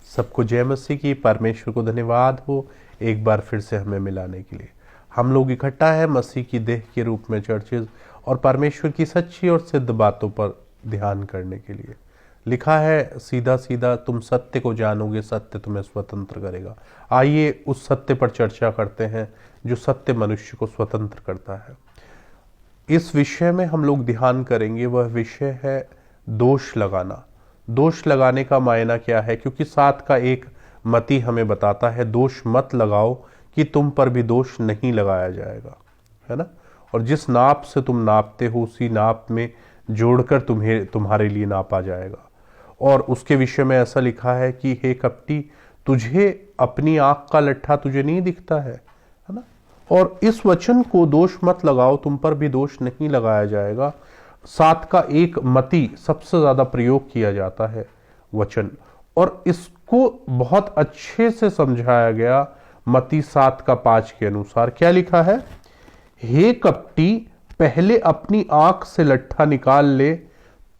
सबको जय मसीह की। परमेश्वर को धन्यवाद हो एक बार फिर से हमें मिलाने के लिए। हम लोग इकट्ठा है मसीह की देह के रूप में चर्चेज और परमेश्वर की सच्ची और सिद्ध बातों पर ध्यान करने के लिए। लिखा है सीधा सीधा तुम सत्य को जानोगे, सत्य तुम्हें स्वतंत्र करेगा। आइए उस सत्य पर चर्चा करते हैं जो सत्य मनुष्य को स्वतंत्र करता है। इस विषय में हम लोग ध्यान करेंगे, वह विषय है दोष लगाना। दोष लगाने का मायना क्या है, क्योंकि 7 का 1 मती हमें बताता है दोष मत लगाओ कि तुम पर भी दोष नहीं लगाया जाएगा, है ना। और जिस नाप से तुम नापते हो उसी नाप में जोड़कर तुम्हारे लिए नापा जाएगा। और उसके विषय में ऐसा लिखा है कि हे कपटी, तुझे अपनी आंख का लट्ठा तुझे नहीं दिखता है ना। और इस वचन को दोष मत लगाओ तुम पर भी दोष नहीं लगाया जाएगा, 7 का 1 मती सबसे ज्यादा प्रयोग किया जाता है वचन। और इसको बहुत अच्छे से समझाया गया मती 7 का 5 के अनुसार। क्या लिखा है, हे कपटी, पहले अपनी आंख से लट्ठा निकाल ले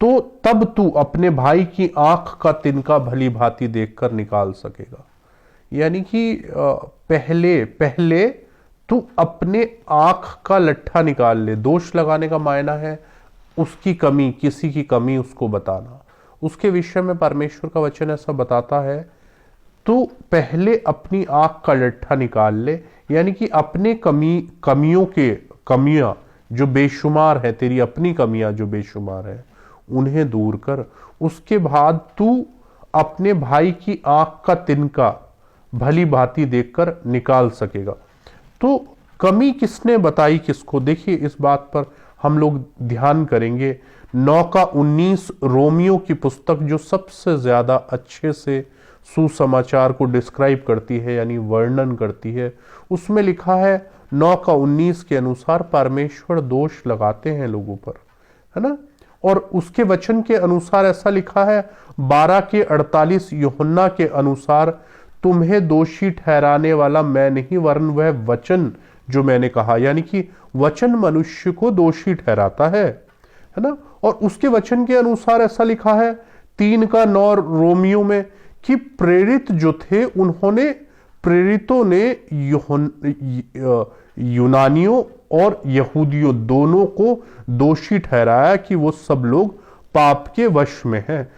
तो तब तू अपने भाई की आंख का तिनका भली भांति देखकर निकाल सकेगा। यानी कि पहले तू अपने आंख का लट्ठा निकाल ले। दोष लगाने का मायना है उसकी कमी, किसी की कमी उसको बताना। उसके विषय में परमेश्वर का वचन ऐसा बताता है, तू पहले अपनी आंख का लट्ठा निकाल ले, यानी कि अपने कमियां जो बेशुमार है, तेरी अपनी कमियां जो बेशुमार है उन्हें दूर कर। उसके बाद तू अपने भाई की आंख का तिनका भली भांति देखकर निकाल सकेगा। तो कमी किसने बताई किसको, देखिए इस बात पर हम लोग ध्यान करेंगे। 9 का 19 रोमियो की पुस्तक जो सबसे ज्यादा अच्छे से सुसमाचार को डिस्क्राइब करती है, यानी वर्णन करती है, उसमें लिखा है 9 का 19 के अनुसार परमेश्वर दोष लगाते हैं लोगों पर, है ना। और उसके वचन के अनुसार ऐसा लिखा है 12 के 48 यूहन्ना के अनुसार, तुम्हें दोषी ठहराने वाला मैं नहीं वरन वह वचन जो मैंने कहा। यानी कि वचन मनुष्य को दोषी ठहराता है ना। और उसके वचन के अनुसार ऐसा लिखा है 3 का 9 रोमियो में कि प्रेरित जो थे उन्होंने, प्रेरितों ने यूनानियों और यहूदियों दोनों को दोषी ठहराया कि वो सब लोग पाप के वश में हैं।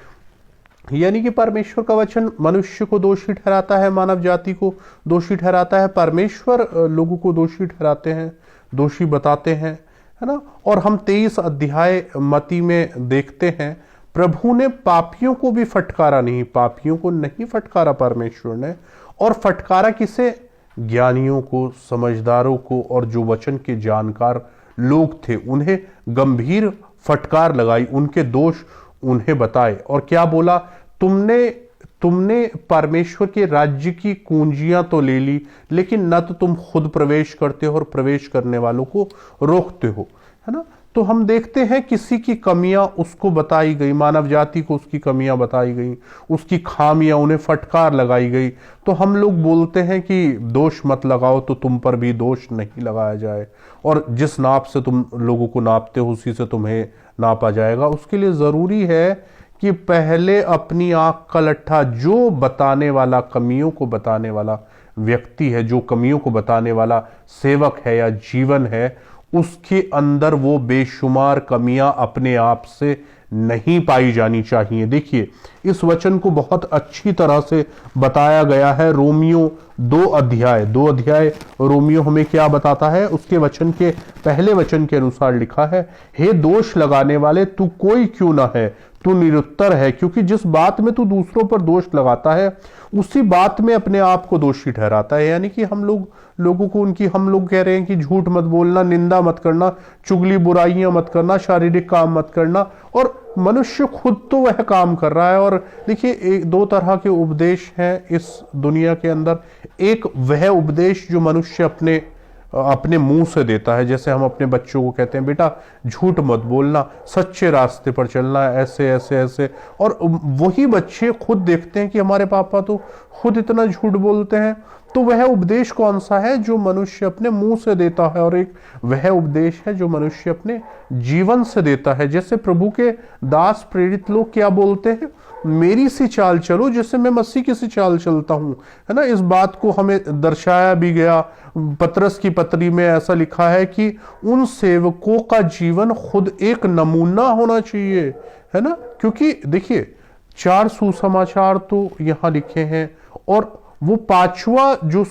यानी कि परमेश्वर का वचन मनुष्य को दोषी ठहराता है, मानव जाति को दोषी ठहराता है, परमेश्वर लोगों को दोषी ठहराते हैं, दोषी बताते हैं, है ना। और हम 23 अध्याय मती में देखते हैं प्रभु ने पापियों को भी फटकारा नहीं, पापियों को नहीं फटकारा परमेश्वर ने। और फटकारा किसे, ज्ञानियों को, समझदारों को, और जो वचन के जानकार लोग थे उन्हें गंभीर फटकार लगाई, उनके दोष उन्हें बताए। और क्या बोला, तुमने परमेश्वर के राज्य की कुंजियां तो ले ली, लेकिन न तो तुम खुद प्रवेश करते हो और प्रवेश करने वालों को रोकते हो, है ना। तो हम देखते हैं किसी की कमियां उसको बताई गई, मानव जाति को उसकी कमियां बताई गई, उसकी खामियां, उन्हें फटकार लगाई गई। तो हम लोग बोलते हैं कि दोष मत लगाओ तो तुम पर भी दोष नहीं लगाया जाए, और जिस नाप से तुम लोगों को नापते हो उसी से तुम्हें नापा जाएगा। उसके लिए जरूरी है कि पहले अपनी आंख का लट्ठा, जो बताने वाला, कमियों को बताने वाला व्यक्ति है, जो कमियों को बताने वाला सेवक है या जीवन है, उसके अंदर वो बेशुमार कमियां अपने आप से नहीं पाई जानी चाहिए। देखिए इस वचन को बहुत अच्छी तरह से बताया गया है रोमियो 2 अध्याय रोमियो हमें क्या बताता है। उसके वचन के पहले वचन के अनुसार लिखा है, हे दोष लगाने वाले, तू कोई क्यों ना है, तू निरुत्तर है, क्योंकि जिस बात में तू दूसरों पर दोष लगाता है उसी बात में अपने आप को दोषी ठहराता है। यानी कि हम लोगों को हम लोग कह रहे हैं कि झूठ मत बोलना, निंदा मत करना, चुगली बुराइयां मत करना, शारीरिक काम मत करना, और मनुष्य खुद तो वह काम कर रहा है। और देखिए 2 तरह के उपदेश हैं इस दुनिया के अंदर। एक वह उपदेश जो मनुष्य अपने मुंह से देता है, जैसे हम अपने बच्चों को कहते हैं बेटा झूठ मत बोलना, सच्चे रास्ते पर चलना, ऐसे ऐसे ऐसे। और वही बच्चे खुद देखते हैं कि हमारे पापा तो खुद इतना झूठ बोलते हैं, तो वह उपदेश कौन सा है जो मनुष्य अपने मुंह से देता है, और एक वह उपदेश है जो मनुष्य अपने जीवन से देता है। जैसे प्रभु के दास प्रेरित लोग क्या बोलते हैं, मेरी सी चाल चलो जैसे मैं मसीह की सी चाल चलता हूं, है ना। इस बात को हमें दर्शाया भी गया। पतरस की पत्री में ऐसा लिखा है कि उन सेवकों का जीवन खुद एक नमूना होना चाहिए, है ना। क्योंकि देखिए 4 सुसमाचार तो यहां लिखे हैं, और वो 5वां जो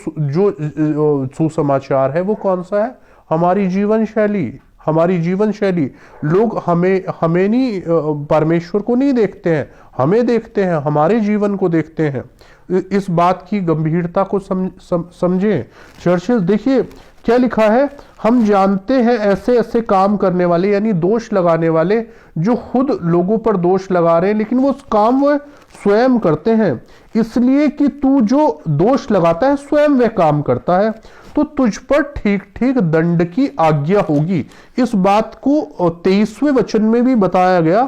सुसमाचार है वो कौन सा है, हमारी जीवन शैली। हमारी जीवन शैली, लोग हमें नहीं, परमेश्वर को नहीं देखते हैं, हमें देखते हैं, हमारे जीवन को देखते हैं। इस बात की गंभीरता को समझें चर्चेस। देखिए क्या लिखा है, हम जानते हैं ऐसे ऐसे काम करने वाले, यानी दोष लगाने वाले, जो खुद लोगों पर दोष लगा रहे हैं, लेकिन वो काम वह स्वयं करते हैं, इसलिए कि तू जो दोष लगाता है स्वयं वह काम करता है, तो तुझ पर ठीक ठीक दंड की आज्ञा होगी। इस बात को 23वें वचन में भी बताया गया।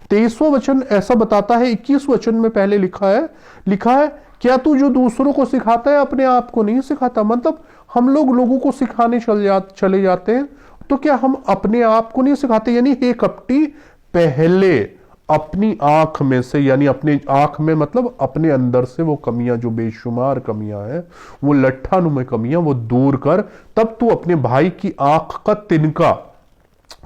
23वां वचन ऐसा बताता है, 21 वचन में पहले लिखा है क्या तू जो दूसरों को सिखाता है अपने आप को नहीं सिखाता। मतलब हम लोगों को सिखाने चले जाते हैं, तो क्या हम अपने आप को नहीं सिखाते। यानी हे कपटी, पहले अपनी आंख में से, यानी अपनी आंख में मतलब अपने अंदर से वो कमियां, जो बेशुमार कमियां हैं, वो लट्ठानुमा कमियां, वो दूर कर, तब तू अपने भाई की आंख का तिनका,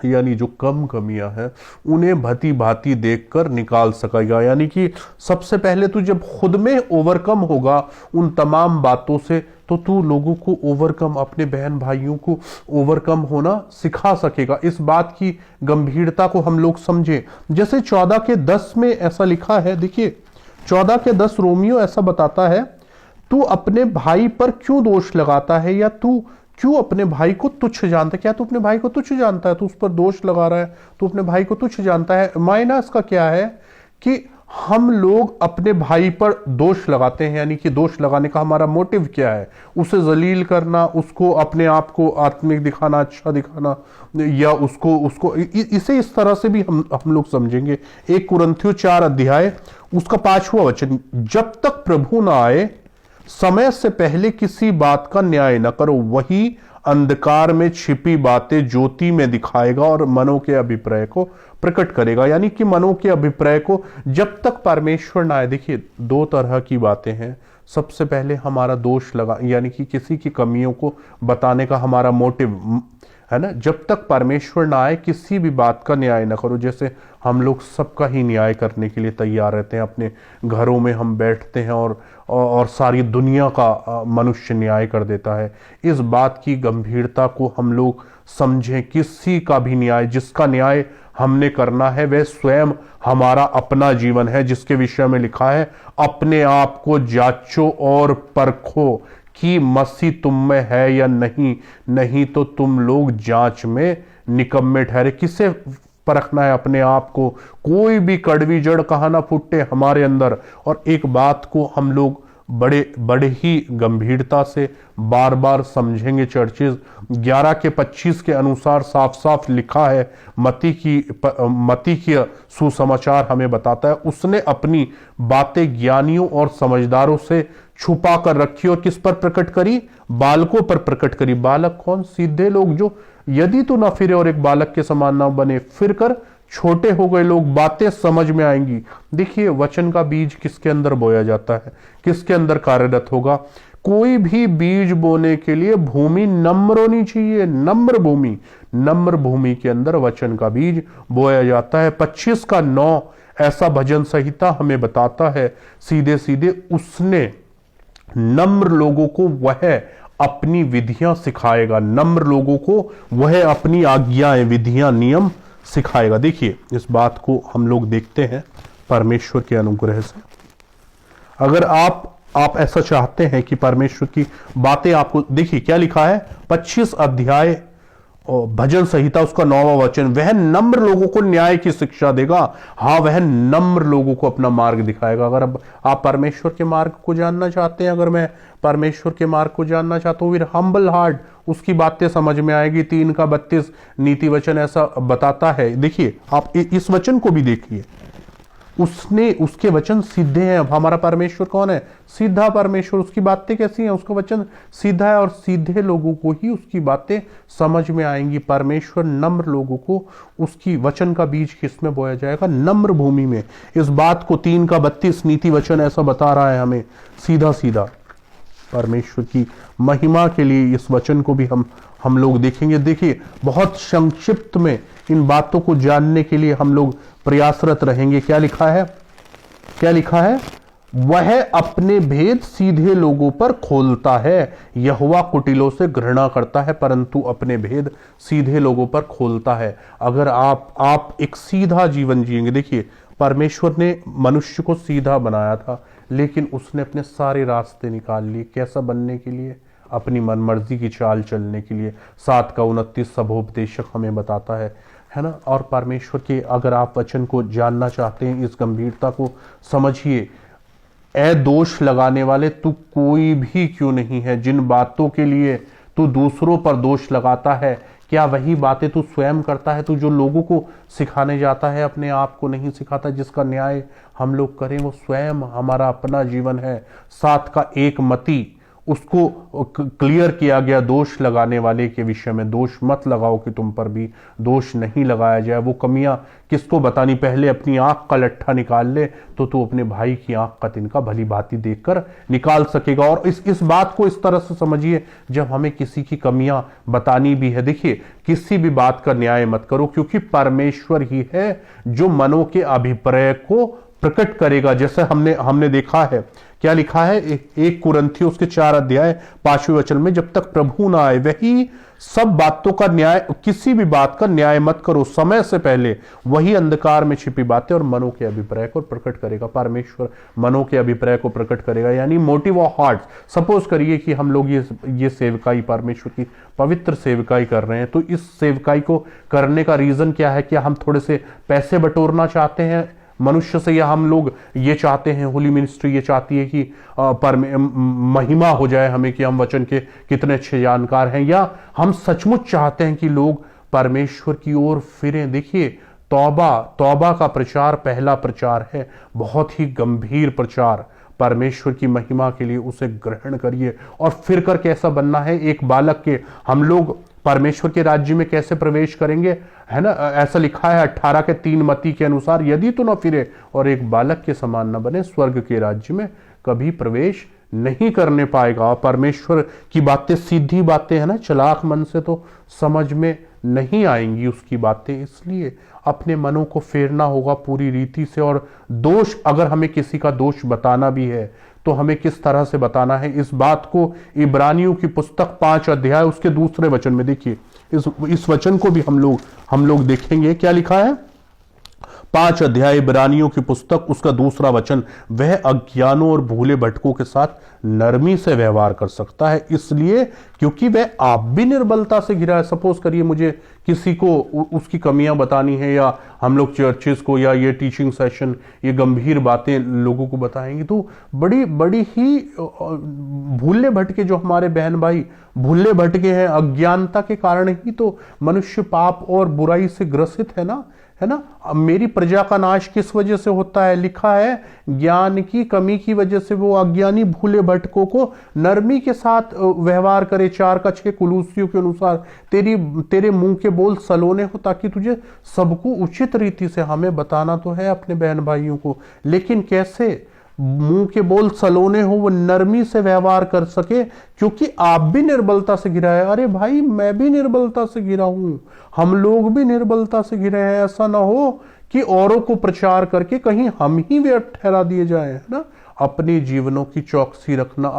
यानी जो कम कमियां हैं, उन्हें भती भांति देखकर निकाल सकेगा। यानी कि सबसे पहले तू जब खुद में ओवरकम होगा उन तमाम बातों से, तो तू लोगों को ओवरकम, अपने बहन भाइयों को ओवरकम होना सिखा सकेगा। इस बात की गंभीरता को हम लोग समझें। जैसे 14 के 10 में ऐसा लिखा है, देखिए 14 के 10 रोमियो ऐसा बताता है, तू अपने भाई पर क्यों दोष लगाता है, या तू क्यों अपने भाई को तुच्छ जानता है। क्या तू अपने भाई को तुच्छ जानता है, तू उस पर दोष लगा रहा है, तू अपने भाई को तुच्छ जानता है। मायना इसका क्या है कि हम लोग अपने भाई पर दोष लगाते हैं, यानी कि दोष लगाने का हमारा मोटिव क्या है, उसे जलील करना, उसको अपने आप को आत्मिक दिखाना, अच्छा दिखाना, या उसको इसे इस तरह से भी हम लोग समझेंगे। 1 कुरिन्थियों 4 अध्याय उसका 5वां वचन, जब तक प्रभु ना आए समय से पहले किसी बात का न्याय न करो, वही अंधकार में छिपी बातें ज्योति में दिखाएगा और मनों के अभिप्राय को प्रकट करेगा। यानी कि मनों के अभिप्राय को जब तक परमेश्वर ना आए। देखिए 2 तरह की बातें हैं। सबसे पहले हमारा दोष लगा, यानी कि किसी की कमियों को बताने का हमारा मोटिव है ना। जब तक परमेश्वर ना आए किसी भी बात का न्याय ना करो। जैसे हम लोग सबका ही न्याय करने के लिए तैयार रहते हैं, अपने घरों में हम बैठते हैं और सारी दुनिया का मनुष्य न्याय कर देता है। इस बात की गंभीरता को हम लोग समझें। किसी का भी न्याय, जिसका न्याय हमने करना है वह स्वयं हमारा अपना जीवन है, जिसके विषय में लिखा है, अपने आप को जांचो और परखो कि मसीह तुम में है या नहीं, नहीं तो तुम लोग जांच में निकम्मे ठहरे। किसे परखना है अपने आप को, कोई भी कड़वी जड़ कहां ना फूटे हमारे अंदर। और एक बात को हम लोग बड़े ही गंभीरता से बार बार समझेंगे। चर्चेस 11 के 25 के अनुसार साफ साफ लिखा है, मती की सुसमाचार हमें बताता है, उसने अपनी बातें ज्ञानियों और समझदारों से छुपा कर रखी और किस पर प्रकट करी, बालकों पर प्रकट करी। बालक कौन, सीधे लोग जो यदि तो ना फिरे और एक बालक के समान ना बने, फिर कर छोटे हो गए लोग, बातें समझ में आएंगी। देखिए वचन का बीज किसके अंदर बोया जाता है, किसके अंदर कार्यरत होगा। कोई भी बीज बोने के लिए भूमि नम्र होनी चाहिए, नम्र भूमि के अंदर वचन का बीज बोया जाता है। 25 का 9 ऐसा भजन संहिता हमें बताता है, सीधे सीधे उसने नम्र लोगों को वह अपनी विधियां सिखाएगा, नम्र लोगों को वह अपनी आज्ञाएं, विधियां, नियम सिखाएगा। देखिए इस बात को हम लोग देखते हैं परमेश्वर के अनुग्रह से। अगर आप ऐसा चाहते हैं कि परमेश्वर की बातें आपको, देखिए क्या लिखा है 25 अध्याय भजन संहिता उसका 9वां वचन, वह नम्र लोगों को न्याय की शिक्षा देगा। हाँ, वह नम्र लोगों को अपना मार्ग दिखाएगा। अगर अब आप परमेश्वर के मार्ग को जानना चाहते हैं, अगर मैं परमेश्वर के मार्ग को जानना चाहता हूं, फिर हम्बल हार्ट, उसकी बातें समझ में आएगी। 3 का 32 नीति वचन ऐसा बताता है। देखिए आप इस वचन को भी देखिए, उसने, उसके वचन सीधे हैं। अब हमारा परमेश्वर कौन है? सीधा परमेश्वर। उसकी बातें कैसी हैं? उसका वचन सीधा है और सीधे लोगों को ही उसकी बातें समझ में आएंगी। परमेश्वर नम्र लोगों को उसकी वचन का बीज किसमें बोया जाएगा? नम्र भूमि में। इस बात को 3:32 नीति वचन ऐसा बता रहा है हमें, सीधा सीधा। परमेश्वर की महिमा के लिए इस वचन को भी हम लोग देखेंगे। देखिए, बहुत संक्षिप्त में इन बातों को जानने के लिए हम लोग प्रयासरत रहेंगे। क्या लिखा है? क्या लिखा है? वह अपने भेद सीधे लोगों पर खोलता है। यहोवा कुटिलों से घृणा करता है, परंतु अपने भेद सीधे लोगों पर खोलता है। अगर आप एक सीधा जीवन जिएंगे, देखिए परमेश्वर ने मनुष्य को सीधा बनाया था, लेकिन उसने अपने सारे रास्ते निकाल लिए। कैसा बनने के लिए? अपनी मनमर्जी की चाल चलने के लिए। 7:29 सभोपदेशक हमें बताता है ना। और परमेश्वर के, अगर आप वचन को जानना चाहते हैं, इस गंभीरता को समझिए। ए दोष लगाने वाले, तू कोई भी क्यों नहीं है। जिन बातों के लिए तू दूसरों पर दोष लगाता है, क्या वही बातें तू स्वयं करता है? तू जो लोगों को सिखाने जाता है, अपने आप को नहीं सिखाता। जिसका न्याय हम लोग करें वो स्वयं हमारा अपना जीवन है। 7:1 मती, उसको क्लियर किया गया दोष लगाने वाले के विषय में। दोष मत लगाओ कि तुम पर भी दोष नहीं लगाया जाए। वो कमियां किसको बतानी? पहले अपनी आंख का लट्ठा निकाल ले, तो तू अपने भाई की आंख का तिनका भली भांति देखकर निकाल सकेगा। और इस बात को इस तरह से समझिए, जब हमें किसी की कमियां बतानी भी है, देखिए किसी भी बात का न्याय मत करो, क्योंकि परमेश्वर ही है जो मनों के अभिप्राय को प्रकट करेगा। जैसे हमने देखा है, क्या लिखा है 1 कुरिन्थियों उसके 4:5 वचन में, जब तक प्रभु ना आए वही सब बातों का न्याय, किसी भी बात का न्याय मत करो समय से पहले। वही अंधकार में छिपी बातें और मनों के अभिप्राय को प्रकट करेगा। परमेश्वर मनों के अभिप्राय को प्रकट करेगा, यानी मोटिव ऑफ हार्ट। सपोज करिए कि हम लोग ये सेवकाई, परमेश्वर की पवित्र सेवकाई कर रहे हैं, तो इस सेवकाई को करने का रीजन क्या है? क्या हम थोड़े से पैसे बटोरना चाहते हैं मनुष्य से, या हम लोग ये चाहते हैं, होली मिनिस्ट्री ये चाहती है कि महिमा हो जाए हमें कि हम वचन के कितने अच्छे जानकार हैं, या हम सचमुच चाहते हैं कि लोग परमेश्वर की ओर फिरें? देखिए, तौबा का प्रचार पहला प्रचार है, बहुत ही गंभीर प्रचार। परमेश्वर की महिमा के लिए उसे ग्रहण करिए और फिर कर कैसा बनना है एक बालक के। हम लोग परमेश्वर के राज्य में कैसे प्रवेश करेंगे, है ना? ऐसा लिखा है 18:3 मती के अनुसार, यदि तू न फिरे और एक बालक के समान न बने, स्वर्ग के राज्य में कभी प्रवेश नहीं करने पाएगा। परमेश्वर की बातें सीधी बातें है ना, चलाक मन से तो समझ में नहीं आएंगी उसकी बातें। इसलिए अपने मनों को फेरना होगा पूरी रीति से। और दोष, अगर हमें किसी का दोष बताना भी है तो हमें किस तरह से बताना है, इस बात को इब्रानियों की पुस्तक 5 अध्याय उसके 2 वचन में देखिए। इस वचन को भी हम लोग देखेंगे। क्या लिखा है? 5 अध्याय इब्रानियों की पुस्तक उसका 2 वचन, वह अज्ञानों और भूले भटकों के साथ नरमी से व्यवहार कर सकता है, इसलिए क्योंकि वह आप भी निर्बलता से घिरा है। सपोज करिए मुझे किसी को उसकी कमियां बतानी है, या हम लोग चर्चेस को, या ये टीचिंग सेशन, ये गंभीर बातें लोगों को बताएंगे, तो बड़ी बड़ी ही भूले भटके, जो हमारे बहन भाई भूले भटके हैं, अज्ञानता के कारण ही तो मनुष्य पाप और बुराई से ग्रसित है ना, है ना। मेरी प्रजा का नाश किस वजह से होता है? लिखा है ज्ञान की कमी की वजह से वो अज्ञानी भूले भटकों को नरमी के साथ व्यवहार करे। 4:6 कुलूसियों के अनुसार, तेरे मुंह के बोल सलोने हो, ताकि तुझे सबको उचित रीति से, हमें बताना तो है अपने बहन भाइयों को, लेकिन कैसे मुंह के बोल सलोने हो, वो नरमी से व्यवहार कर सके, क्योंकि आप भी निर्बलता से घिरा है। अरे भाई, मैं भी निर्बलता से घिरा हूं, हम लोग भी निर्बलता से घिरे हैं। ऐसा ना हो कि औरों को प्रचार करके कहीं हम ही व्यर्थ ठहरा दिए जाए, है ना। अपने जीवनों की चौकसी रखना,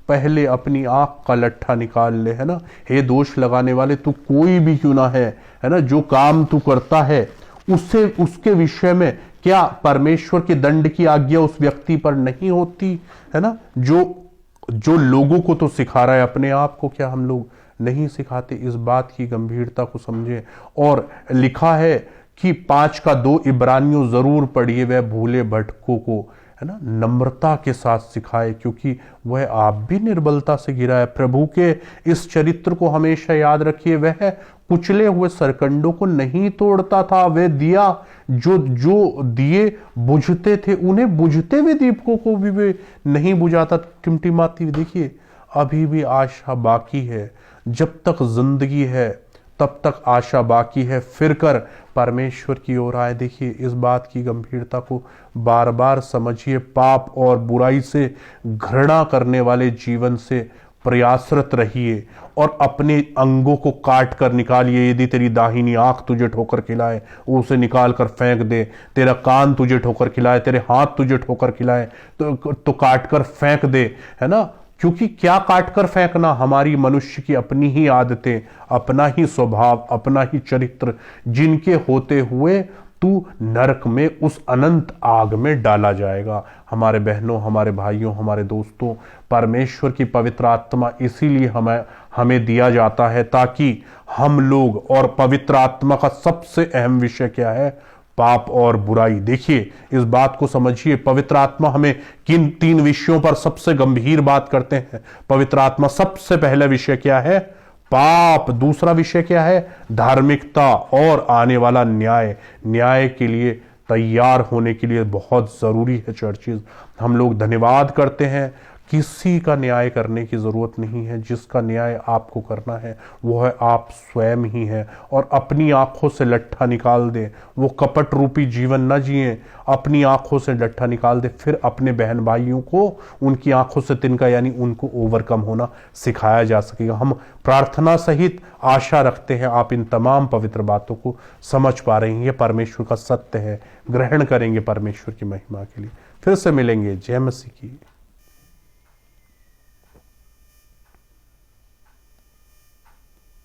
पहले अपनी आंख का लट्ठा निकाल ले, है ना। हे दोष लगाने वाले, तू कोई भी क्यों ना है ना, जो काम तू करता है उसके विषय में क्या परमेश्वर के दंड की आज्ञा उस व्यक्ति पर नहीं होती, है ना। जो लोगों को तो सिखा रहा है, अपने आप को क्या हम लोग नहीं सिखाते? इस बात की गंभीरता को समझे। और लिखा है कि 5:2 इब्रानियों जरूर पढ़िए, वह भूले भटकों को, है ना, नम्रता के साथ सिखाए, क्योंकि वह आप भी निर्बलता से घिरा है। प्रभु के इस चरित्र को हमेशा याद रखिए, वह कुचले हुए सरकंडों को नहीं तोड़ता था। वे दिया जो दिए बुझते थे, उन्हें बुझते हुए दीपकों को भी वे नहीं बुझाता, टिमटिमाती हुई। देखिए अभी भी आशा बाकी है, जब तक जिंदगी है तब तक आशा बाकी है। फिर कर परमेश्वर की ओर आए। देखिए इस बात की गंभीरता को बार बार समझिए। पाप और बुराई से घृणा करने वाले जीवन से प्रयासरत रहिए और अपने अंगों को काट कर निकालिए। यदि तेरी दाहिनी आंख तुझे ठोकर खिलाए, उसे निकाल कर फेंक दे। तेरा कान तुझे ठोकर खिलाए, तेरे हाथ तुझे ठोकर खिलाए तो काट कर फेंक दे, है ना। क्योंकि क्या काट कर फेंकना, हमारी मनुष्य की अपनी ही आदतें, अपना ही स्वभाव, अपना ही चरित्र, जिनके होते हुए तू नरक में उस अनंत आग में डाला जाएगा। हमारे बहनों, हमारे भाइयों, हमारे दोस्तों, परमेश्वर की पवित्र आत्मा इसीलिए हमें दिया जाता है ताकि हम लोग, और पवित्र आत्मा का सबसे अहम विषय क्या है? पाप और बुराई। देखिए इस बात को समझिए, पवित्र आत्मा हमें किन 3 विषयों पर सबसे गंभीर बात करते हैं? पवित्र आत्मा सबसे पहला विषय क्या है? पाप। दूसरा विषय क्या है? धार्मिकता। और आने वाला न्याय। न्याय के लिए तैयार होने के लिए बहुत जरूरी है चर्चिज। हम लोग धन्यवाद करते हैं, किसी का न्याय करने की जरूरत नहीं है। जिसका न्याय आपको करना है वो है आप स्वयं ही हैं। और अपनी आंखों से लट्ठा निकाल दे, वो कपट रूपी जीवन न जिए, अपनी आंखों से लट्ठा निकाल दे। फिर अपने बहन भाइयों को उनकी आंखों से तिनका, यानी उनको ओवरकम होना सिखाया जा सकेगा। हम प्रार्थना सहित आशा रखते हैं आप इन तमाम पवित्र बातों को समझ पा रहे हैं। ये परमेश्वर का सत्य है, ग्रहण करेंगे परमेश्वर की महिमा के लिए। फिर से मिलेंगे। जय मसीह की।